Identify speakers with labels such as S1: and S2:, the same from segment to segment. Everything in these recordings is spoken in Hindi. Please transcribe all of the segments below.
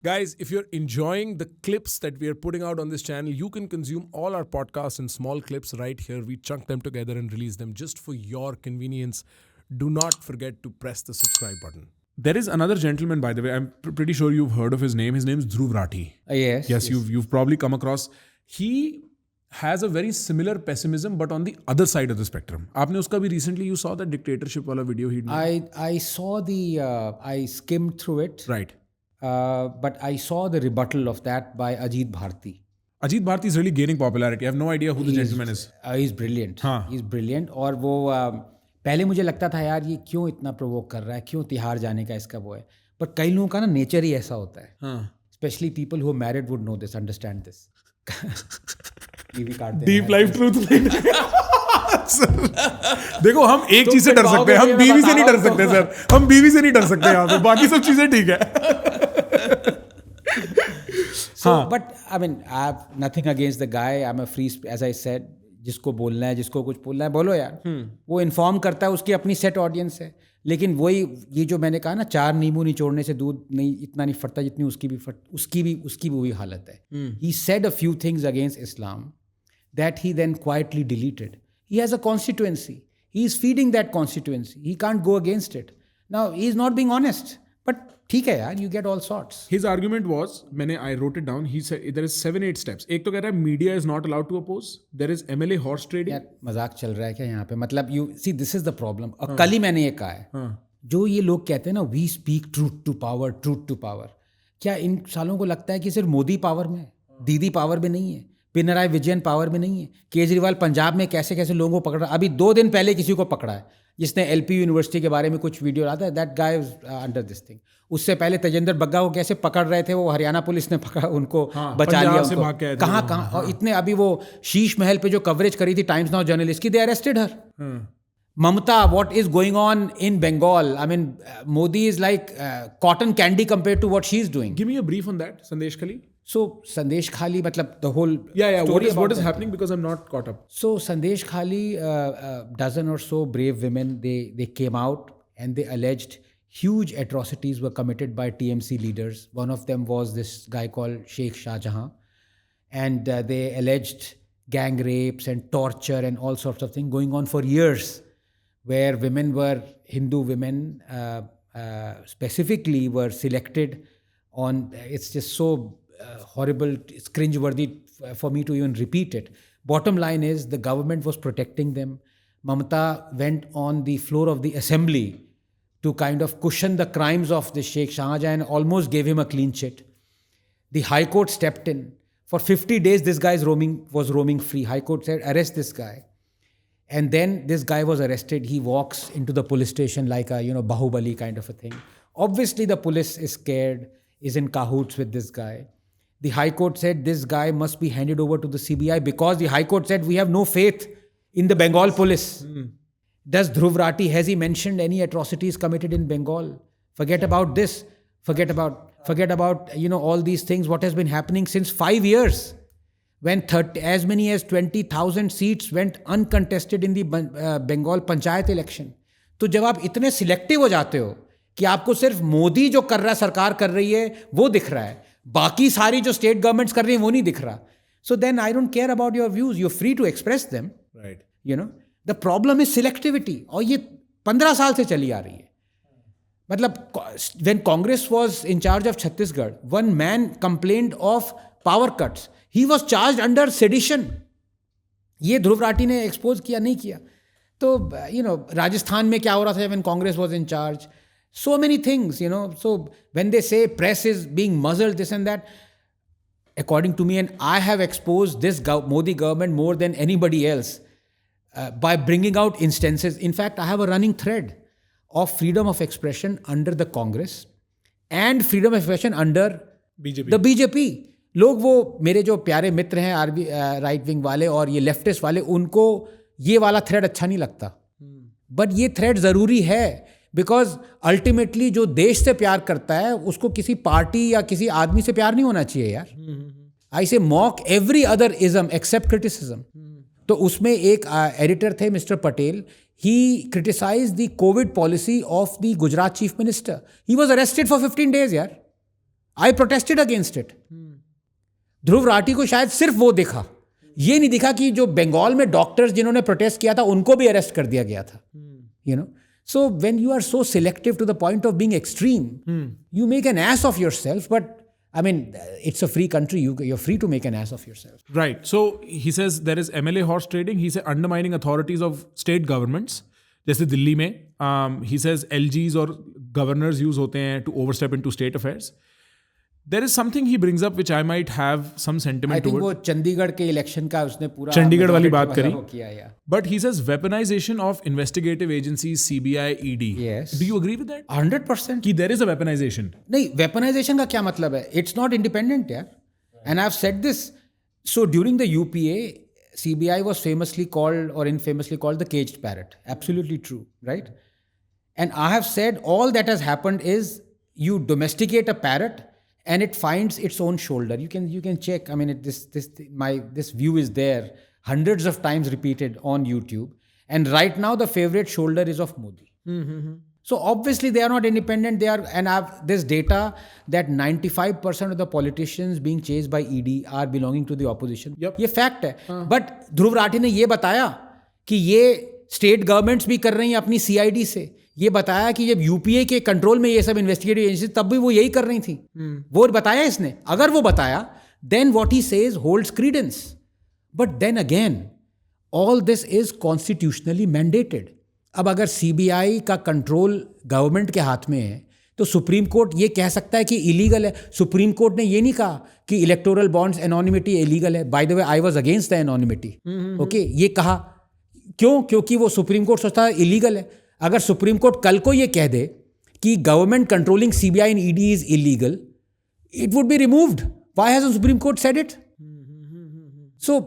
S1: Guys, if you're enjoying the clips that we are putting out on this channel, you can consume all our podcasts in small clips right here. We chunk them together and release them just for your convenience. Do not forget to press the subscribe button. There is another gentleman, by the way. I'm pretty sure you've heard of his name. His name is Dhruv Rathi.
S2: Yes.
S1: You've probably come across. He has a very similar pessimism, but on the other side of the spectrum. आपने उसका भी recently you saw that dictatorship वाला video he did.
S2: I saw the I skimmed through it,
S1: Right.
S2: but I saw the rebuttal of that by Ajit Bharti.
S1: Ajit Bharti is really gaining popularity. I have no idea who the gentleman is.
S2: He's brilliant.
S1: हाँ.
S2: He's brilliant. और वो पहले मुझे लगता था यार ये क्यों इतना प्रोवोक कर रहा है, क्यों तिहाड़ जाने का इसका वो है. पर कई लोगों का ना नेचर ही ऐसा होता है.
S1: हाँ.
S2: Especially people who are married would know this, understand this. ये भी काट देना
S1: डीप
S2: है.
S1: लाइफ ट्रूथ देखो हम एक चीज से डर सकते हैं, हम बीवी से नहीं डर सकते सर, हम बीवी से नहीं डर सकते यहाँ पे, बाकी सब चीजें ठीक है.
S2: So, but I mean, I have nothing against the guy. I'm a free, as I said, जिसको बोलना है, जिसको कुछ बोलना है, बोलो यार. वो इन्फॉर्म करता है, उसकी अपनी सेट ऑडियंस है. लेकिन वही ये जो मैंने कहा ना, 4 नींबू निचोड़ने से दूध नहीं इतना नहीं फटता जितनी उसकी भी वही हालत है. He said a few things against Islam that he then quietly deleted. He has a constituency. He is feeding that constituency. He can't go against it. Now, he is not being honest. But ठीक है यार, you get all sorts.
S1: His argument was, I wrote it down, he said there is 7-8 steps. एक तो कह रहा है media is not allowed to oppose. There is MLA horse trading.
S2: यार मजाक चल रहा है क्या यहाँ पे? मतलब you see this is the problem. और कल ही मैंने ये कहा है, जो ये लोग कहते हैं ना we speak truth to power. क्या इन सालों को लगता है कि सिर्फ मोदी पावर में है, दीदी पावर में नहीं है, पिनराई विजयन पावर में नहीं है, केजरीवाल पंजाब में कैसे कैसे लोगों को पकड़ रहा है. अभी 2 दिन पहले किसी को पकड़ा है जिसने LPU यूनिवर्सिटी के बारे में कुछ वीडियो आता है. That guy is under this thing. उससे पहले तेजेंद्र बग्गा को कैसे पकड़ रहे थे, वो हरियाणा पुलिस ने पकड़ा उनको, बचा लिया उनको. कहाँ और इतने अभी वो शीश महल पे जो कवरेज करी थी टाइम्स नाउ जर्नलिस्ट की, they arrested her. Mamata, what is going on in Bengal? I mean, Modi is like cotton candy compared to what she's doing.
S1: Give me a brief on that, Sandesh Khali.
S2: So Sandesh Khali, matlab the whole
S1: what is happening, because I'm not caught up.
S2: So Sandesh Khali, dozen or so brave women, they came out and they alleged huge atrocities were committed by TMC leaders. One of them was this guy called Sheikh Shah Jahan, and they alleged gang rapes and torture and all sorts of things going on for years, where Hindu women specifically were selected on. It's just so horrible, it's cringeworthy for me to even repeat it. Bottom line is the government was protecting them. Mamata went on the floor of the assembly to kind of cushion the crimes of the Sheikh Shah Jahan and almost gave him a clean chit. The High Court stepped in. For 50 days, this guy was roaming free. High Court said, arrest this guy. And then this guy was arrested. He walks into the police station like a, Bahubali kind of a thing. Obviously, the police is scared, is in cahoots with this guy. The High Court said this guy must be handed over to the CBI, because the High Court said we have no faith in the Bengal police. Does Dhruv Rathi, has he mentioned any atrocities committed in Bengal? Forget about this. Forget about all these things, what has been happening since 5 years, when as many as 20,000 seats went uncontested in the Bengal Panchayat election. तो जब आप इतने सिलेक्टिव हो जाते हो कि आपको सिर्फ मोदी जो कर रहा है, सरकार कर रही है, वो दिख रहा है, बाकी सारी जो स्टेट गवर्नमेंट्स कर रही हैं वो नहीं दिख रहा. So then I don't care about your views. You're free to express them.
S1: Right.
S2: The problem is selectivity. और ये 15 साल से चली आ रही है. मतलब when Congress was in charge of Chhattisgarh, one man complained of power cuts. He was charged under sedition. ये ध्रुव राठी ने एक्सपोज किया, नहीं किया. तो राजस्थान में क्या हो रहा था when Congress was in charge? So many things, So when they say press is being muzzled, this and that, according to me, and I have exposed this Modi government more than anybody else by bringing out instances. In fact, I have a running thread of freedom of expression under the Congress and freedom of expression under
S1: BJP.
S2: the BJP. लोग वो मेरे जो प्यारे मित्र हैं राइट विंग वाले और ये लेफ्टिस्ट वाले, उनको ये वाला थ्रेड अच्छा नहीं लगता. बट ये थ्रेड ज़रूरी है, बिकॉज अल्टीमेटली जो देश से प्यार करता है उसको किसी पार्टी या किसी आदमी से प्यार नहीं होना चाहिए यार. I say mock every other ism except criticism. तो उसमें एक एडिटर थे mister Patel. He criticized the COVID policy of the Gujarat chief minister. He was arrested for 15 days, yaar. I protested against it. Dhruv Rathee को शायद सिर्फ वो दिखा, ये नहीं दिखा कि जो बंगाल में डॉक्टर्स जिन्होंने प्रोटेस्ट किया था उनको भी अरेस्ट कर दिया गया था. You know, so when you are so selective to the point of being extreme, you make an ass of yourself. But I mean, it's a free country. You're free to make an ass of yourself.
S1: Right. So he says there is MLA horse trading. He says undermining authorities of state governments. जैसे दिल्ली में he says LGs और governors use होते हैं to overstep into state affairs. There is something he brings up which I might have some sentiment
S2: I think
S1: toward.
S2: वो चंडीगढ़ के इलेक्शन का उसने पूरा
S1: चंडीगढ़ वाली बात करी.
S2: किया, yeah.
S1: But he says weaponization of investigative agencies, CBI, ED.
S2: Yes.
S1: Do you agree with that?
S2: 100%.
S1: कि there is a weaponization.
S2: नहीं, वेपनाइजेशन का क्या मतलब है? इट्स नॉट इंडिपेंडेंट यार. And I have said this. So during the UPA, CBI was famously called or infamously called the caged parrot. Absolutely true, right? And I have said all that has happened is you domesticate a parrot and it finds its own shoulder. You can check. I mean, this view is there hundreds of times repeated on YouTube. And right now the favorite shoulder is of Modi. So obviously they are not independent. They are, and I have this data that 95% of the politicians being chased by ED are belonging to the opposition.
S1: Yep.
S2: ये fact है. But ध्रुव राठी ने ये बताया कि ये स्टेट गवर्नमेंट्स भी कर रही हैं अपनी CID से. ये बताया कि जब यूपीए के कंट्रोल में ये सब इन्वेस्टिगेटिव एजेंसी तब भी वो यही कर रही थी. वो बताया इसने. अगर वो बताया, then what he says holds credence. But then again, all this is constitutionally mandated. अब अगर CBI का कंट्रोल गवर्नमेंट के हाथ में है तो सुप्रीम कोर्ट ये कह सकता है कि इलीगल है. सुप्रीम कोर्ट ने ये नहीं कहा कि इलेक्टोरल बॉन्ड्स एनोनिमिटी इलीगल है. By the way, I was against the anonymity. Okay, ये कहा क्यों? क्योंकि वो सुप्रीम कोर्ट सोचता है इलीगल है. अगर सुप्रीम कोर्ट कल को ये कह दे कि government controlling CBI and ED is illegal, it would be removed. Why has the supreme court said it? So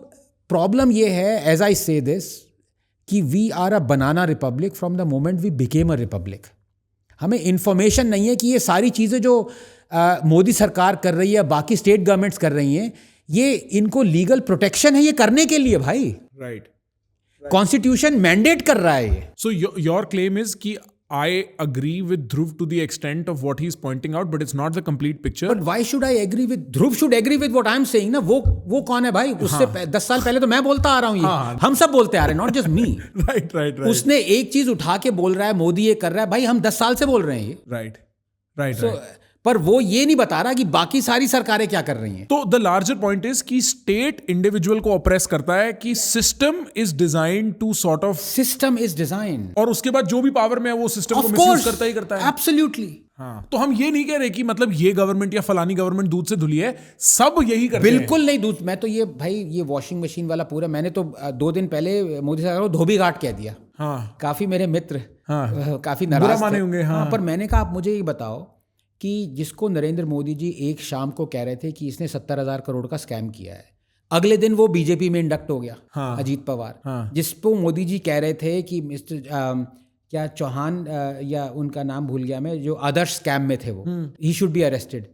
S2: problem ये है, एज आई से दिस, कि we are a banana republic from the moment we became a republic. हमें इंफॉर्मेशन नहीं है कि ये सारी चीज़ें जो मोदी सरकार कर रही है, बाकी स्टेट गवर्नमेंट्स कर रही हैं, ये इनको लीगल प्रोटेक्शन है ये करने के लिए भाई.
S1: Right.
S2: कॉन्स्टिट्यूशन मैंडेट कर रहा है ये.
S1: So your claim is कि I agree with Dhruv to the extent of what he's pointing out, but it's not the complete picture.
S2: But why should I agree with Dhruv? Should agree with what I'm saying ना. वो कौन है भाई? उससे 10 साल पहले तो मैं बोलता आ रहा हूँ ये. हम सब बोलते आ रहे हैं, नॉट जस्ट मी.
S1: Right.
S2: उसने एक चीज उठा के बोल रहा है, मोदी ये कर रहा है. भाई हम 10 साल से बोल रहे हैं ये.
S1: Right.
S2: पर वो ये नहीं बता रहा कि बाकी सारी सरकारें क्या कर रही हैं.
S1: तो द लार्जर पॉइंट इज कि स्टेट इंडिविजुअल को ऑप्रेस करता है, कि system is design to sort of,
S2: system is design,
S1: और उसके बाद जो भी पावर में है वो सिस्टम को मिसयूज करता ही करता है.
S2: एब्सोल्युटली.
S1: हाँ, तो हम ये नहीं कह रहे कि मतलब ये गवर्नमेंट या फलानी गवर्नमेंट दूध से धुली है. सब यही करते हैं.
S2: बिल्कुल नहीं. दूध, मैं तो ये भाई ये वॉशिंग मशीन वाला पूरा, मैंने तो 2 दिन पहले मोदी सरकार को धोबी घाट कह दिया.
S1: हाँ,
S2: काफी मेरे मित्र काफी
S1: बुरा
S2: नाराज
S1: माने
S2: थे.
S1: होंगे. हाँ,
S2: पर मैंने कहा आप मुझे ये बताओ कि जिसको नरेंद्र मोदी जी एक शाम को कह रहे थे कि इसने 70,000 करोड़ का स्कैम किया है, अगले दिन वो बीजेपी में इंडक्ट हो गया.
S1: हाँ,
S2: अजीत पवार.
S1: हाँ,
S2: जिसको मोदी जी कह रहे थे कि मिस्टर क्या चौहान या उनका नाम भूल गया मैं, जो आदर्श स्कैम में थे, वो he should be arrested.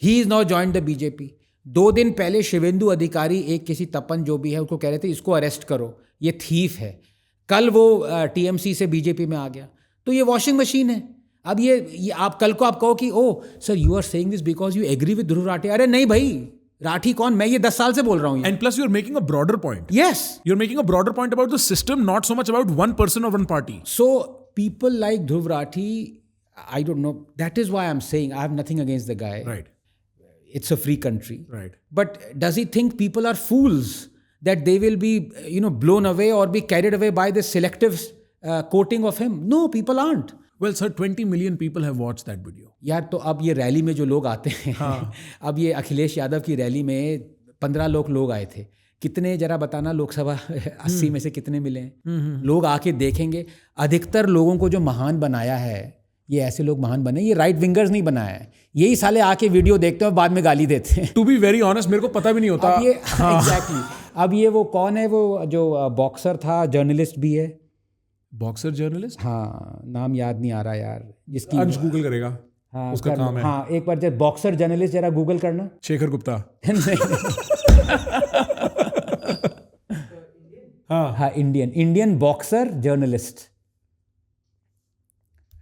S2: He is now joined the BJP. 2 दिन पहले शिवेंदु अधिकारी, एक किसी तपन जो भी है, उसको कह रहे थे इसको अरेस्ट करो, ये थीफ है. कल वो TMC से बीजेपी में आ गया. तो ये वॉशिंग मशीन है. अब ये आप कल को आप कहो कि oh sir you are saying this because you agree with Dhruv Rathee. अरे नहीं भाई, राठी कौन? मैं ये 10 साल से बोल रहा हूँ.
S1: And plus you are making a broader point.
S2: Yes,
S1: you are making a broader point about the system, not so much about one person और one party.
S2: So people like Dhruv Rathi, I don't know. That is why I'm saying I have nothing against the guy.
S1: Right.
S2: It's a free country.
S1: Right.
S2: But does he think people are fools that they will be, blown away or be carried away by this selective quoting of him? No, people aren't.
S1: Well, sir, 20 million people have watched that video.
S2: यार, तो अब ये रैली में जो लोग आते हैं, अब ये अखिलेश यादव की रैली में 15 लोग आए थे. कितने जरा बताना, लोकसभा 80 में से कितने मिले हैं? लोग आके देखेंगे. अधिकतर लोगों को जो महान बनाया है, ये ऐसे लोग महान बने, ये राइट विंगर्स नहीं बनाया है. यही साले आके वीडियो देखते हैं और बाद में गाली देते हैं.
S1: टू बी वेरी ऑनेस्ट, मेरे को पता भी नहीं होता.
S2: अब ये एग्जैक्टली. अब ये वो कौन है, वो जो बॉक्सर था, जर्नलिस्ट भी है.
S1: Boxer journalist?
S2: हाँ, नाम याद नहीं आ रहा यार. जिसकी
S1: अंश गूगल करेगा.
S2: हाँ,
S1: उसका काम है.
S2: हाँ, एक बार जब बॉक्सर जर्नलिस्ट जरा गूगल करना.
S1: शेखर गुप्ता.
S2: हाँ, इंडियन बॉक्सर जर्नलिस्ट.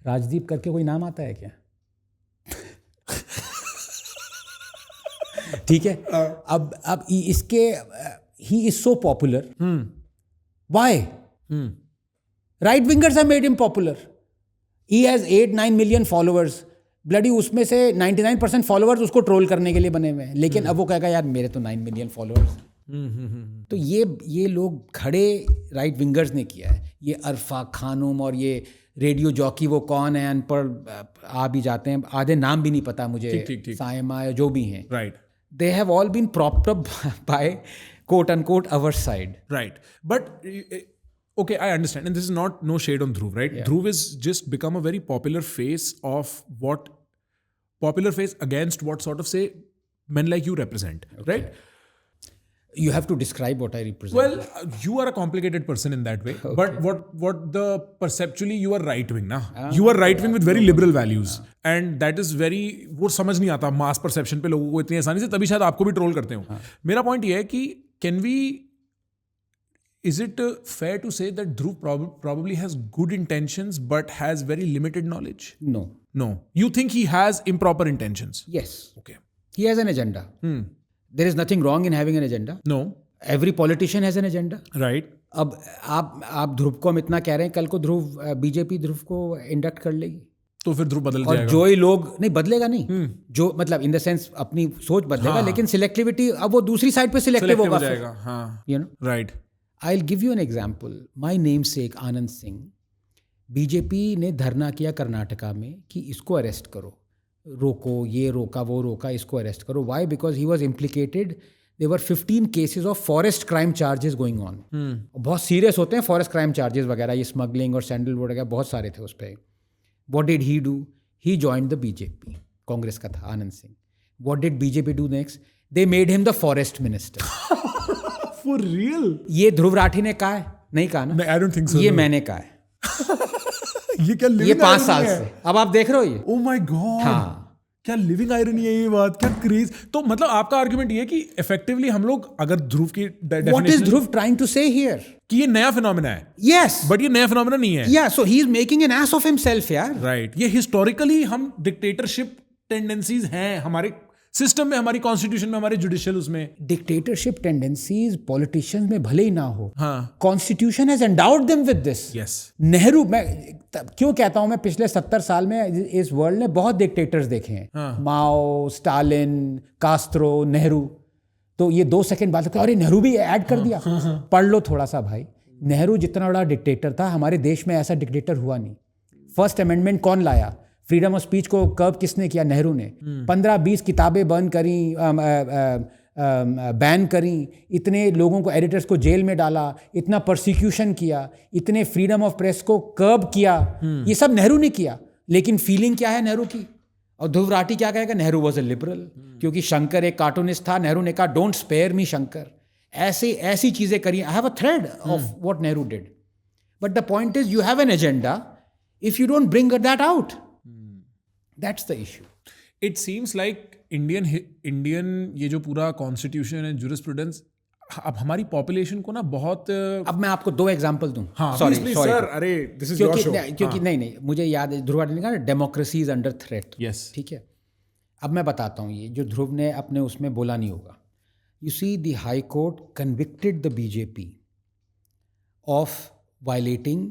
S2: राजदीप करके कोई नाम आता है क्या? ठीक है. अब इसके he is so popular. Why? Right wingers have made him popular. He has 8-9 million followers. Bloody उसमें से 99% फॉलोअर्स उसको ट्रोल करने के लिए बने हुए हैं. लेकिन अब वो कहेगा यार मेरे तो 9 मिलियन फॉलोअर्स. तो ये लोग खड़े राइट विंगर्स ने किया है. ये अरफा खानुम और ये रेडियो जॉकी वो कौन है अनपढ़ आ भी जाते हैं, आधे नाम भी नहीं पता मुझे, सायमा जो भी हैं.
S1: Right.
S2: They have all been propped up by quote unquote our side.
S1: Right. But okay, I understand. And this is no shade on Dhruv, right?
S2: Yeah.
S1: Dhruv has just become a very popular face against what sort of say men like you represent, right?
S2: You have to describe what I represent.
S1: Well, you are a complicated person in that way. Okay. But what the perceptually you are right wing, na? You are right wing with very liberal values, and that is very वो समझ नहीं आता mass perception पे लोगों को इतनी आसानी से, तभी शायद आपको भी ट्रोल करते हो. मेरा पॉइंट ये है कि is it fair to say that Dhruv probably has good intentions but has very limited knowledge?
S2: No.
S1: You think he has improper intentions?
S2: Yes.
S1: Okay.
S2: He has an agenda. There is nothing wrong in having an agenda.
S1: No.
S2: Every politician has an agenda.
S1: Right.
S2: अब आप ध्रुव को हम इतना कह रहे हैं, कल को बीजेपी ध्रुव को इंडक्ट कर लेगी
S1: तो फिर ध्रुव बदल जाएगा.
S2: और जो ही लोग नहीं बदलेगा नहीं, जो मतलब इन द सेंस अपनी सोच बदलेगा, लेकिन सिलेक्टिविटी अब वो दूसरी साइड पे सिलेक्टिव होगा.
S1: हाँ.
S2: You know.
S1: Right.
S2: I'll give you an example. My namesake Anand Singh, BJP ने धरना किया कर्नाटका में कि इसको अरेस्ट करो, रोको, ये रोका वो रोका, इसको अरेस्ट करो. Why? Because he was implicated. There were 15 cases of forest crime charges going on. बहुत सीरियस होते हैं फॉरेस्ट क्राइम चार्जेस वगैरह, ये स्मगलिंग और सैंडलवुड वगैरह बहुत सारे थे उस पर. What did he do? He joined the BJP. Congress का था Anand Singh. What did BJP do next? They made him the forest minister.
S1: For real?
S2: ये ध्रुव राठी ने कहा है? नहीं कहा ना.
S1: I don't think so.
S2: ये मैंने कहा है.
S1: ये क्या
S2: ये 5 साल से. अब आप देख रहे हो ये.
S1: Oh my God.
S2: हाँ.
S1: क्या लिविंग आयरनी है ये बात, क्या क्रेज. तो मतलब आपका आर्गुमेंट ये है कि इफेक्टिवली हम लोग अगर ध्रुव की
S2: what is Dhruv trying to say here?
S1: कि ये नया फिनोमेना है.
S2: यस.
S1: बट ये नया फिनोमेना नहीं है.
S2: Yeah so he is making an ass of himself यार.
S1: राइट. ये हिस्टोरिकली हम डिक्टेटरशिप टेंडेंसीज हैं हमारे सिस्टम में, हमारी कॉन्स्टिट्यूशन में, हमारे जुडिशियल उसमें.
S2: डिक्टेटरशिप टेंडेंसीज पॉलिटिशियंस में भले ही ना हो,
S1: हाँ,
S2: constitution has endowed them with this.
S1: Yes.
S2: Nehru, मैं क्यों कहता हूं, मैं पिछले 70 साल में इस वर्ल्ड ने बहुत डिक्टेटर्स देखे हैं.
S1: हाँ.
S2: माओ, स्टालिन, कास्ट्रो, नेहरू. तो ये 2 सेकंड बाद अरे नेहरू भी ऐड कर दिया. पढ़ लो थोड़ा सा भाई. नेहरू जितना बड़ा डिक्टेटर था, हमारे देश में ऐसा डिक्टेटर हुआ नहीं. फर्स्ट अमेंडमेंट कौन लाया? फ्रीडम ऑफ स्पीच को कर्ब किसने किया? नेहरू ने. 15-20 किताबें बैन करी, इतने लोगों को, एडिटर्स को जेल में डाला, इतना प्रोसिक्यूशन किया, इतने फ्रीडम ऑफ प्रेस को कर्ब किया. ये सब नेहरू ने किया. लेकिन फीलिंग क्या है नेहरू की? और ध्रुव राठी क्या कहेगा? Nehru was a liberal. क्योंकि शंकर एक कार्टूनिस्ट था, नेहरू ने कहा डोंट स्पेयर मी शंकर. ऐसी चीजें करी. I have a thread of what Nehru did. But the point is you have an agenda. If you don't bring that out, that's the issue.
S1: It seems like Indian ये जो पूरा कॉन्स्टिट्यूशन है, जुरिस्प्रूडेंस, अब हमारी पॉपुलेशन को ना बहुत. अब
S2: मैं आपको 2 एग्जांपल दूं.
S1: हाँ, sorry सर. अरे दिस इज योर शो.
S2: क्योंकि नहीं मुझे याद है ध्रुव राठी ने कहा democracy is under threat.
S1: Yes.
S2: ठीक है. अब मैं बताता हूँ ये जो ध्रुव ने अपने उसमें बोला नहीं होगा. You see the high court convicted the BJP of violating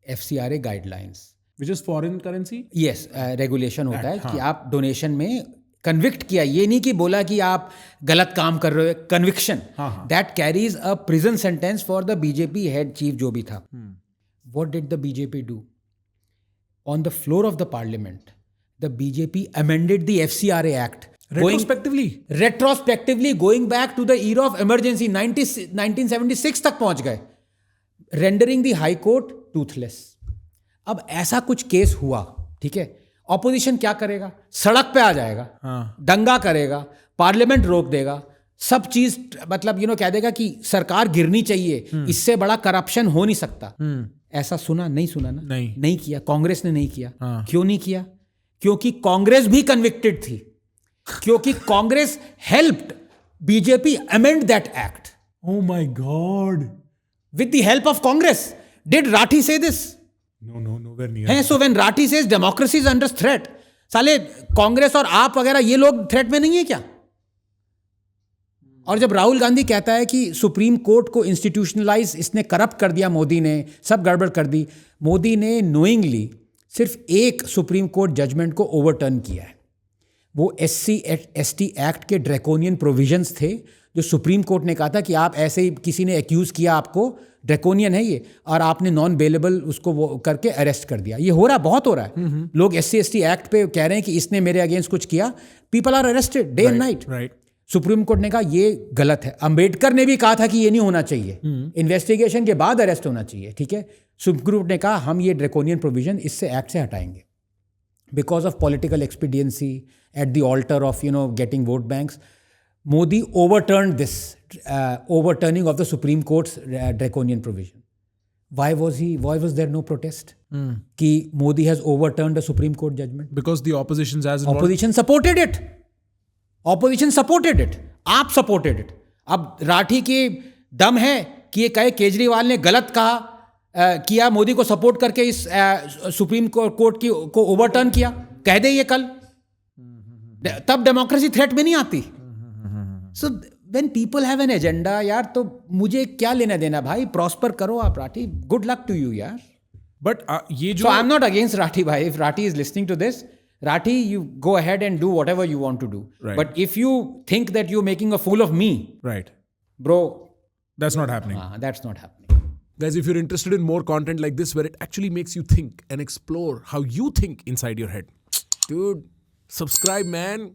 S2: FCRA guidelines.
S1: Which is foreign currency?
S2: Yes, regulation होता है कि आप डोनेशन में कन्विक्ट किया. ये नहीं कि बोला कि आप गलत काम कर रहे हो. Conviction that carries a prison sentence for the BJP head chief जो भी था. What did the BJP do? On the floor of the parliament the BJP amended the FCRA act retrospectively going back to the era of emergency. 1976 तक पहुंच गए, rendering the high court toothless. अब ऐसा कुछ केस हुआ, ठीक है, ऑपोजिशन क्या करेगा? सड़क पे आ जाएगा, दंगा करेगा, पार्लियामेंट रोक देगा, सब चीज मतलब कह देगा कि सरकार गिरनी चाहिए, इससे बड़ा करप्शन हो नहीं सकता. ऐसा सुना ना? नहीं किया. कांग्रेस ने नहीं किया. क्यों नहीं किया? क्योंकि कांग्रेस भी कन्विक्टेड थी. क्योंकि Congress helped BJP amend that act.
S1: Oh my God.
S2: With the help of Congress. Did Rathi say this?
S1: No, nowhere near.
S2: So when Rathi says democracy is under threat, साले कांग्रेस और आप वगैरह ये लोग थ्रेट में नहीं है क्या? और जब राहुल गांधी कहता है कि सुप्रीम कोर्ट को इंस्टीट्यूशनलाइज इसने करप्ट कर दिया, मोदी ने सब गड़बड़ कर दी, मोदी ने नोइंगली सिर्फ एक सुप्रीम कोर्ट जजमेंट को ओवरटर्न किया है। वो SC/ST एक्ट के ड्रैकोनियन प्रोविजंस थे जो सुप्रीम कोर्ट ने कहा था कि आप ऐसे ही किसी ने एक्यूज़ किया आपको, ड्रैकोनियन है ये, और आपने नॉन बेलेबल उसको वो करके अरेस्ट कर दिया। ये हो रहा, बहुत हो रहा है। लोग SC/ST एक्ट पे कह रहे हैं कि इसने मेरे अगेंस्ट कुछ किया, people are arrested day and night.
S1: Right.
S2: Supreme court ने कहा ये गलत है। अंबेडकर ने भी कहा था कि ये नहीं होना चाहिए, इन्वेस्टिगेशन के बाद अरेस्ट होना चाहिए, ठीक है। सुप्रीम कोर्ट ने कहा हम ये ड्रैकोनियन प्रोविजन इससे एक्ट से हटाएंगे because of political expediency at the alter of getting vote banks. Modi overturned this overturning of the Supreme Court's draconian provision. Why was there no protest? कि Modi has overturned a Supreme Court judgment?
S1: Because the opposition's as involved.
S2: Opposition supported it. Opposition supported it. आप supported it. अब राठी के दम है कि ये कहे केजरीवाल ने गलत कहा, किया, मोदी को सपोर्ट करके इस सुप्रीम कोर्ट की को ओवरटर्न किया, कह दे ये कल, तब डेमोक्रेसी थ्रेट में नहीं आती। So when people have an agenda, यार, तो मुझे क्या लेना देना भाई, प्रॉस्पर करो आप Rathee, good luck to you यार।
S1: But ये जो
S2: So I'm not against Rathi bhai. If Rathi is listening to this, Rathi, you go ahead and do whatever you want to do.
S1: Right.
S2: But if you think that you're making a fool of me,
S1: right,
S2: bro,
S1: that's not happening.
S2: That's not happening.
S1: Guys, if you're interested in more content like this where it actually makes you think and explore how you think inside your head, dude, subscribe, man.